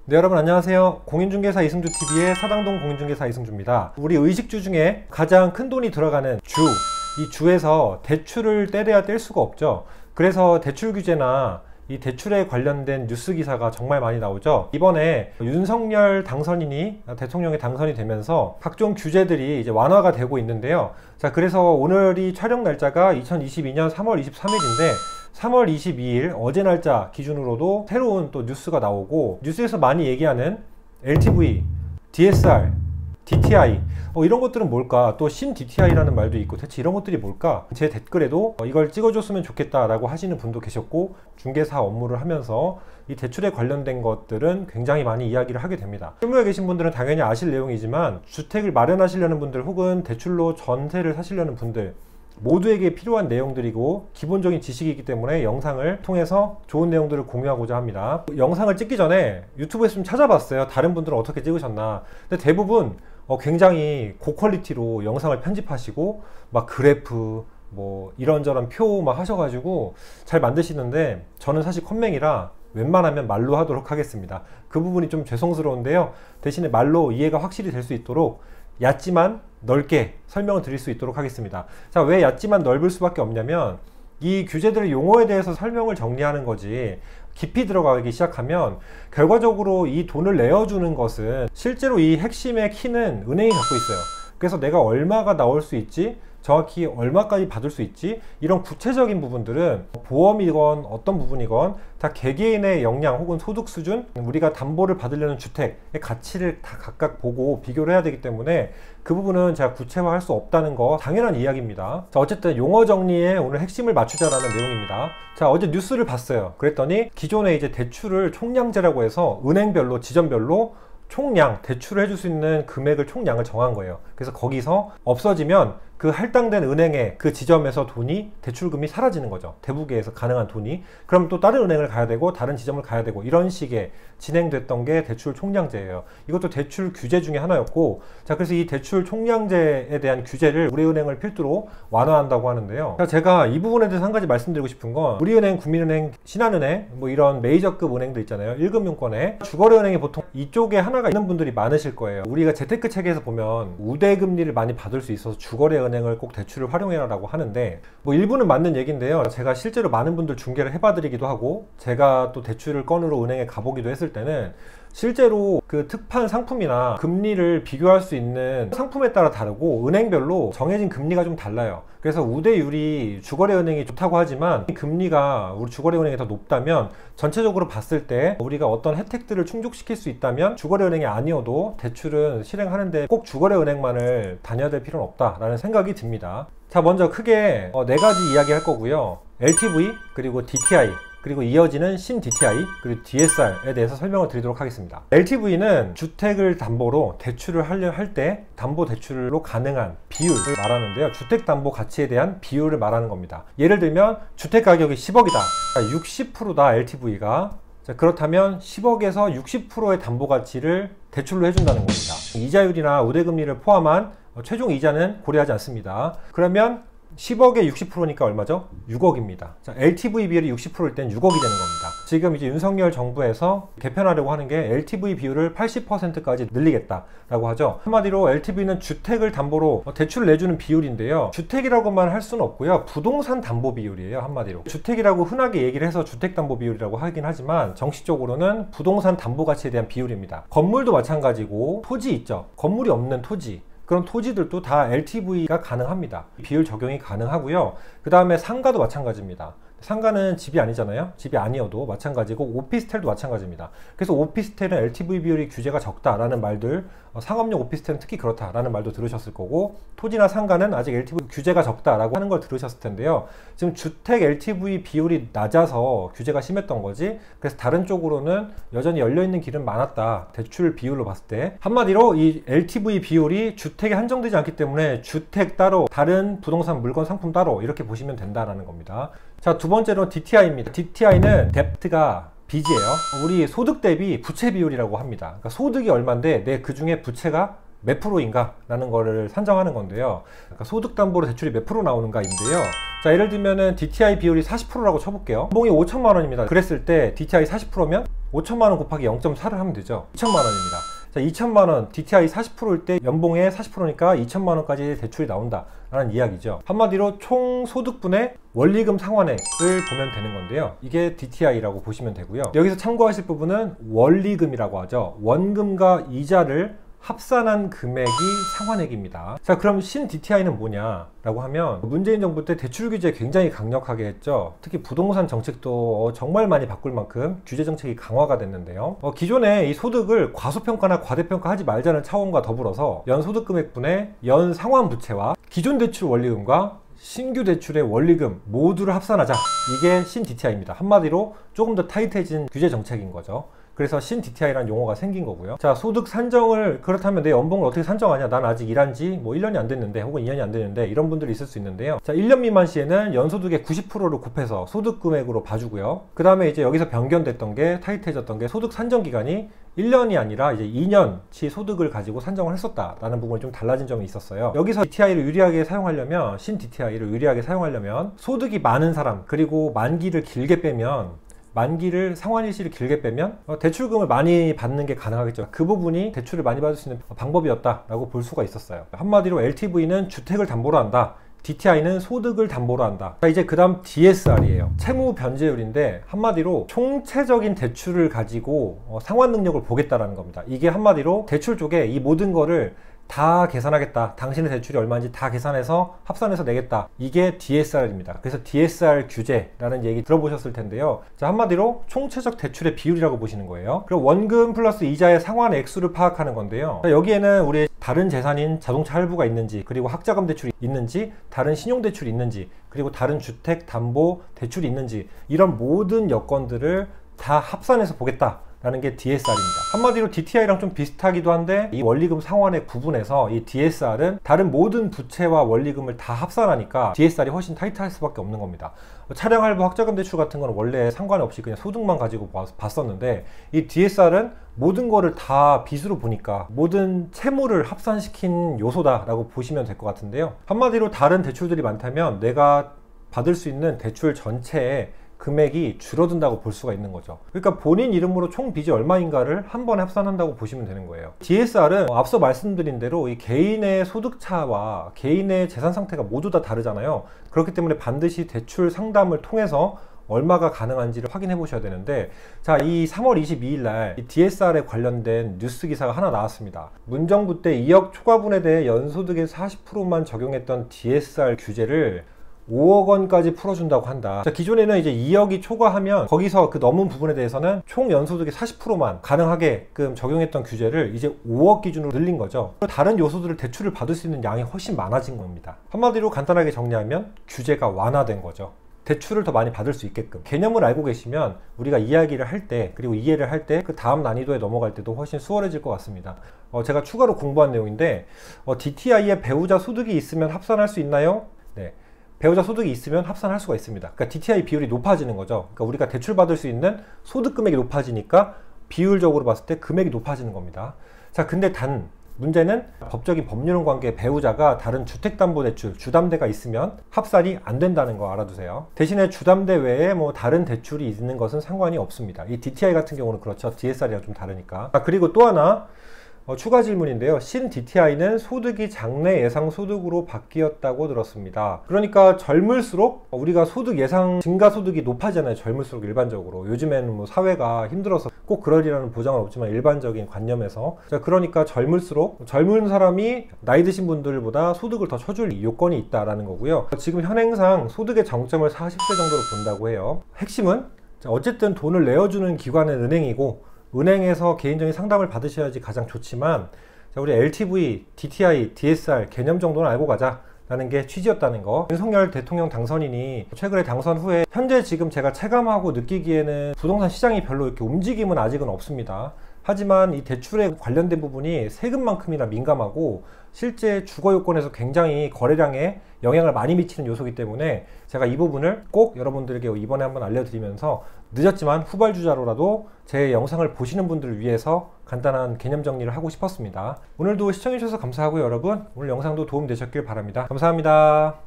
네, 여러분 안녕하세요. 공인중개사 이승주TV의 사당동 공인중개사 이승주입니다. 우리 의식주 중에 가장 큰 돈이 들어가는 이 주에서 대출을 떼려야 뗄 수가 없죠. 그래서 대출 규제나 이 대출에 관련된 뉴스 기사가 정말 많이 나오죠. 이번에 윤석열 당선인이 대통령에 당선이 되면서 각종 규제들이 이제 완화가 되고 있는데요. 자, 그래서 오늘이 촬영 날짜가 2022년 3월 23일인데 3월 22일 어제 날짜 기준으로도 새로운 또 뉴스가 나오고, 뉴스에서 많이 얘기하는 LTV, DSR, DTI 이런 것들은 뭘까? 또 신 DTI라는 말도 있고, 대체 이런 것들이 뭘까? 제 댓글에도 이걸 찍어줬으면 좋겠다 라고 하시는 분도 계셨고, 중개사 업무를 하면서 이 대출에 관련된 것들은 굉장히 많이 이야기를 하게 됩니다. 실무에 계신 분들은 당연히 아실 내용이지만, 주택을 마련하시려는 분들 혹은 대출로 전세를 사시려는 분들 모두에게 필요한 내용들이고 기본적인 지식이기 때문에 영상을 통해서 좋은 내용들을 공유하고자 합니다. 영상을 찍기 전에 유튜브에서 좀 찾아봤어요. 다른 분들은 어떻게 찍으셨나. 근데 대부분 굉장히 고퀄리티로 영상을 편집하시고 막 그래프 뭐 이런저런 표 막 하셔가지고 잘 만드시는데, 저는 사실 컴맹이라 웬만하면 말로 하도록 하겠습니다. 그 부분이 좀 죄송스러운데요. 대신에 말로 이해가 확실히 될 수 있도록 얕지만 넓게 설명을 드릴 수 있도록 하겠습니다. 자, 왜 얕지만 넓을 수밖에 없냐면, 이 규제들의 용어에 대해서 설명을 정리하는 거지 깊이 들어가기 시작하면 결과적으로 이 돈을 내어주는 것은 실제로 이 핵심의 키는 은행이 갖고 있어요. 그래서 내가 얼마가 나올 수 있지, 정확히 얼마까지 받을 수 있지, 이런 구체적인 부분들은 보험이건 어떤 부분이건 다 개개인의 역량 혹은 소득 수준, 우리가 담보를 받으려는 주택의 가치를 다 각각 보고 비교를 해야 되기 때문에 그 부분은 제가 구체화할 수 없다는 거 당연한 이야기입니다. 자, 어쨌든 용어 정리에 오늘 핵심을 맞추자라는 내용입니다. 자, 어제 뉴스를 봤어요. 그랬더니 기존에 이제 대출을 총량제라고 해서 은행별로 지점별로 총량, 대출을 해줄 수 있는 금액을 총량을 정한 거예요. 그래서 거기서 없어지면 그 할당된 은행의 그 지점에서 돈이, 대출금이 사라지는 거죠. 대부계에서 가능한 돈이. 그럼 또 다른 은행을 가야 되고 다른 지점을 가야 되고, 이런 식의 진행됐던 게 대출 총량제예요. 이것도 대출 규제 중에 하나였고, 자, 그래서 이 대출 총량제에 대한 규제를 우리은행을 필두로 완화한다고 하는데요. 자, 제가 이 부분에 대해서 한 가지 말씀드리고 싶은 건, 우리은행, 국민은행, 신한은행 뭐 이런 메이저급 은행들 있잖아요. 1금융권에 주거래은행이 보통 이쪽에 하나가 있는 분들이 많으실 거예요. 우리가 재테크 체계에서 보면 우대금리를 많이 받을 수 있어서 주거래은행을 꼭 대출을 활용해라 라고 하는데, 뭐 일부는 맞는 얘기인데요. 제가 실제로 많은 분들 중개를 해봐드리기도 하고, 제가 또 대출을 건으로 은행에 가보기도 했을 때는 실제로 그 특판 상품이나 금리를 비교할 수 있는 상품에 따라 다르고 은행별로 정해진 금리가 좀 달라요. 그래서 우대율이 주거래은행이 좋다고 하지만 금리가 우리 주거래은행이 더 높다면, 전체적으로 봤을 때 우리가 어떤 혜택들을 충족시킬 수 있다면 주거래은행이 아니어도 대출은 실행하는데 꼭 주거래은행만을 다녀야 될 필요는 없다라는 생각이 듭니다. 자, 먼저 크게 4가지 이야기 할 거고요. LTV, 그리고 DTI, 그리고 이어지는 신 DTI, 그리고 DSR에 대해서 설명을 드리도록 하겠습니다. LTV는 주택을 담보로 대출을 할 때 담보대출로 가능한 비율을 말하는데요. 주택담보가치에 대한 비율을 말하는 겁니다. 예를 들면 주택가격이 10억이다. 60%다 LTV가. 자, 그렇다면 10억에서 60%의 담보가치를 대출로 해준다는 겁니다. 이자율이나 우대금리를 포함한 최종 이자는 고려하지 않습니다. 그러면 10억에 60%니까 얼마죠? 6억입니다. 자, LTV 비율이 60%일 땐 6억이 되는 겁니다. 지금 이제 윤석열 정부에서 개편하려고 하는 게 LTV 비율을 80%까지 늘리겠다라고 하죠. 한마디로 LTV는 주택을 담보로 대출을 내주는 비율인데요. 주택이라고만 할 수는 없고요. 부동산 담보 비율이에요. 한마디로. 주택이라고 흔하게 얘기를 해서 주택담보 비율이라고 하긴 하지만, 정식적으로는 부동산 담보가치에 대한 비율입니다. 건물도 마찬가지고, 토지 있죠. 건물이 없는 토지, 그런 토지들도 다 LTV가 가능합니다. 비율 적용이 가능하고요. 그 다음에 상가도 마찬가지입니다. 상가는 집이 아니잖아요. 집이 아니어도 마찬가지고, 오피스텔도 마찬가지입니다. 그래서 오피스텔은 LTV 비율이 규제가 적다라는 말들, 상업용 오피스텔은 특히 그렇다라는 말도 들으셨을 거고, 토지나 상가는 아직 LTV 규제가 적다라고 하는 걸 들으셨을 텐데요. 지금 주택 LTV 비율이 낮아서 규제가 심했던 거지, 그래서 다른 쪽으로는 여전히 열려있는 길은 많았다. 대출 비율로 봤을 때. 한마디로 이 LTV 비율이 주택에 한정되지 않기 때문에 주택 따로, 다른 부동산 물건 상품 따로, 이렇게 보시면 된다라는 겁니다. 자, 두 번째로 DTI입니다. DTI는 뎁트가 빚이에요. 우리 소득 대비 부채 비율이라고 합니다. 그러니까 소득이 얼마인데 내 그 중에 부채가 몇 프로인가 라는 거를 산정하는 건데요. 그러니까 소득담보로 대출이 몇 프로 나오는가 인데요. 자, 예를 들면은 DTI 비율이 40%라고 쳐볼게요. 연봉이 5천만 원입니다. 그랬을 때 DTI 40%면 5천만 원 곱하기 0.4를 하면 되죠. 2천만 원입니다. 자, 2천만 원, DTI 40%일 때 연봉의 40%니까 2천만 원까지 대출이 나온다 라는 이야기죠. 한마디로 총 소득분의 원리금 상환액을 보면 되는 건데요. 이게 DTI라고 보시면 되고요. 여기서 참고하실 부분은 원리금이라고 하죠. 원금과 이자를 합산한 금액이 상환액입니다. 자, 그럼 신 DTI는 뭐냐 라고 하면, 문재인 정부 때 대출 규제 굉장히 강력하게 했죠. 특히 부동산 정책도 정말 많이 바꿀 만큼 규제 정책이 강화가 됐는데요. 기존에 이 소득을 과소평가나 과대평가 하지 말자는 차원과 더불어서 연 소득금액분의 연 상환 부채와 기존 대출 원리금과 신규 대출의 원리금 모두를 합산하자, 이게 신 DTI입니다. 한마디로 조금 더 타이트해진 규제 정책인 거죠. 그래서 신 DTI라는 용어가 생긴 거고요. 자, 소득 산정을, 그렇다면 내 연봉을 어떻게 산정하냐? 난 아직 일한 지 뭐 1년이 안 됐는데, 혹은 2년이 안 됐는데, 이런 분들이 있을 수 있는데요. 자, 1년 미만 시에는 연소득의 90%를 곱해서 소득 금액으로 봐주고요. 그 다음에 이제 여기서 변경됐던 게, 타이트해졌던 게, 소득 산정 기간이 1년이 아니라 이제 2년치 소득을 가지고 산정을 했었다라는 부분이 좀 달라진 점이 있었어요. 여기서 DTI를 유리하게 사용하려면, 신 DTI를 유리하게 사용하려면 소득이 많은 사람, 그리고 만기를 길게 빼면, 만기를 상환일시를 길게 빼면 대출금을 많이 받는 게 가능하겠죠. 그 부분이 대출을 많이 받을 수 있는 방법이었다라고 볼 수가 있었어요. 한마디로 LTV는 주택을 담보로 한다, DTI는 소득을 담보로 한다. 자, 이제 그 다음 DSR이에요. 채무 변제율인데, 한마디로 총체적인 대출을 가지고 상환 능력을 보겠다라는 겁니다. 이게 한마디로 대출 쪽에 이 모든 거를 다 계산하겠다, 당신의 대출이 얼마인지 다 계산해서 합산해서 내겠다, 이게 DSR입니다. 그래서 DSR 규제라는 얘기 들어보셨을 텐데요. 자, 한마디로 총체적 대출의 비율이라고 보시는 거예요. 그리고 원금 플러스 이자의 상환 액수를 파악하는 건데요. 자, 여기에는 우리 다른 재산인 자동차 할부가 있는지, 그리고 학자금 대출이 있는지, 다른 신용 대출이 있는지, 그리고 다른 주택 담보 대출이 있는지, 이런 모든 여건들을 다 합산해서 보겠다 라는 게 DSR입니다. 한마디로 DTI랑 좀 비슷하기도 한데, 이 원리금 상환액 부분에서 이 DSR은 다른 모든 부채와 원리금을 다 합산하니까 DSR이 훨씬 타이트할 수밖에 없는 겁니다. 차량 할부, 학자금 대출 같은 건 원래 상관없이 그냥 소득만 가지고 봤었는데, 이 DSR은 모든 거를 다 빚으로 보니까 모든 채무를 합산시킨 요소다라고 보시면 될 것 같은데요. 한마디로 다른 대출들이 많다면 내가 받을 수 있는 대출 전체에 금액이 줄어든다고 볼 수가 있는 거죠. 그러니까 본인 이름으로 총 빚이 얼마인가를 한 번에 합산한다고 보시면 되는 거예요. DSR은 앞서 말씀드린 대로 이 개인의 소득차와 개인의 재산 상태가 모두 다 다르잖아요. 그렇기 때문에 반드시 대출 상담을 통해서 얼마가 가능한지를 확인해 보셔야 되는데, 자, 이 3월 22일 날 DSR에 관련된 뉴스 기사가 하나 나왔습니다. 문정부 때 2억 초과분에 대해 연소득의 40%만 적용했던 DSR 규제를 5억 원까지 풀어준다고 한다. 자, 기존에는 이제 2억이 초과하면 거기서 그 넘은 부분에 대해서는 총 연소득의 40%만 가능하게끔 적용했던 규제를 이제 5억 기준으로 늘린 거죠. 다른 요소들을 대출을 받을 수 있는 양이 훨씬 많아진 겁니다. 한마디로 간단하게 정리하면 규제가 완화된 거죠. 대출을 더 많이 받을 수 있게끔. 개념을 알고 계시면 우리가 이야기를 할 때, 그리고 이해를 할 때 그 다음 난이도에 넘어갈 때도 훨씬 수월해질 것 같습니다. 제가 추가로 공부한 내용인데, DTI에 배우자 소득이 있으면 합산할 수 있나요? 네. 배우자 소득이 있으면 합산할 수가 있습니다. 그러니까 DTI 비율이 높아지는 거죠. 그러니까 우리가 대출받을 수 있는 소득 금액이 높아지니까 비율적으로 봤을 때 금액이 높아지는 겁니다. 자, 근데 단 문제는 법적인 법률론 관계 배우자가 다른 주택담보대출, 주담대가 있으면 합산이 안 된다는 거 알아두세요. 대신에 주담대 외에 뭐 다른 대출이 있는 것은 상관이 없습니다. 이 DTI 같은 경우는 그렇죠. DSR이랑 좀 다르니까. 그리고 또 하나 추가 질문인데요. 신 DTI는 소득이 장래 예상 소득으로 바뀌었다고 들었습니다. 그러니까 젊을수록 우리가 소득 예상 증가 소득이 높아지잖아요. 젊을수록 일반적으로. 요즘에는 뭐 사회가 힘들어서 꼭 그러리라는 보장은 없지만 일반적인 관념에서, 자, 그러니까 젊을수록 젊은 사람이 나이 드신 분들보다 소득을 더 쳐줄 요건이 있다라는 거고요. 지금 현행상 소득의 정점을 40세 정도로 본다고 해요. 핵심은 어쨌든 돈을 내어주는 기관은 은행이고, 은행에서 개인적인 상담을 받으셔야지 가장 좋지만, 자, 우리 LTV, DTI, DSR 개념 정도는 알고 가자 라는 게 취지였다는 거. 윤석열 대통령 당선인이 최근에 당선 후에 현재 지금 제가 체감하고 느끼기에는 부동산 시장이 별로 이렇게 움직임은 아직은 없습니다. 하지만 이 대출에 관련된 부분이 세금만큼이나 민감하고 실제 주거 요건에서 굉장히 거래량에 영향을 많이 미치는 요소이기 때문에 제가 이 부분을 꼭 여러분들에게 이번에 한번 알려드리면서 늦었지만 후발주자로라도 제 영상을 보시는 분들을 위해서 간단한 개념 정리를 하고 싶었습니다. 오늘도 시청해주셔서 감사하고요. 여러분, 오늘 영상도 도움 되셨길 바랍니다. 감사합니다.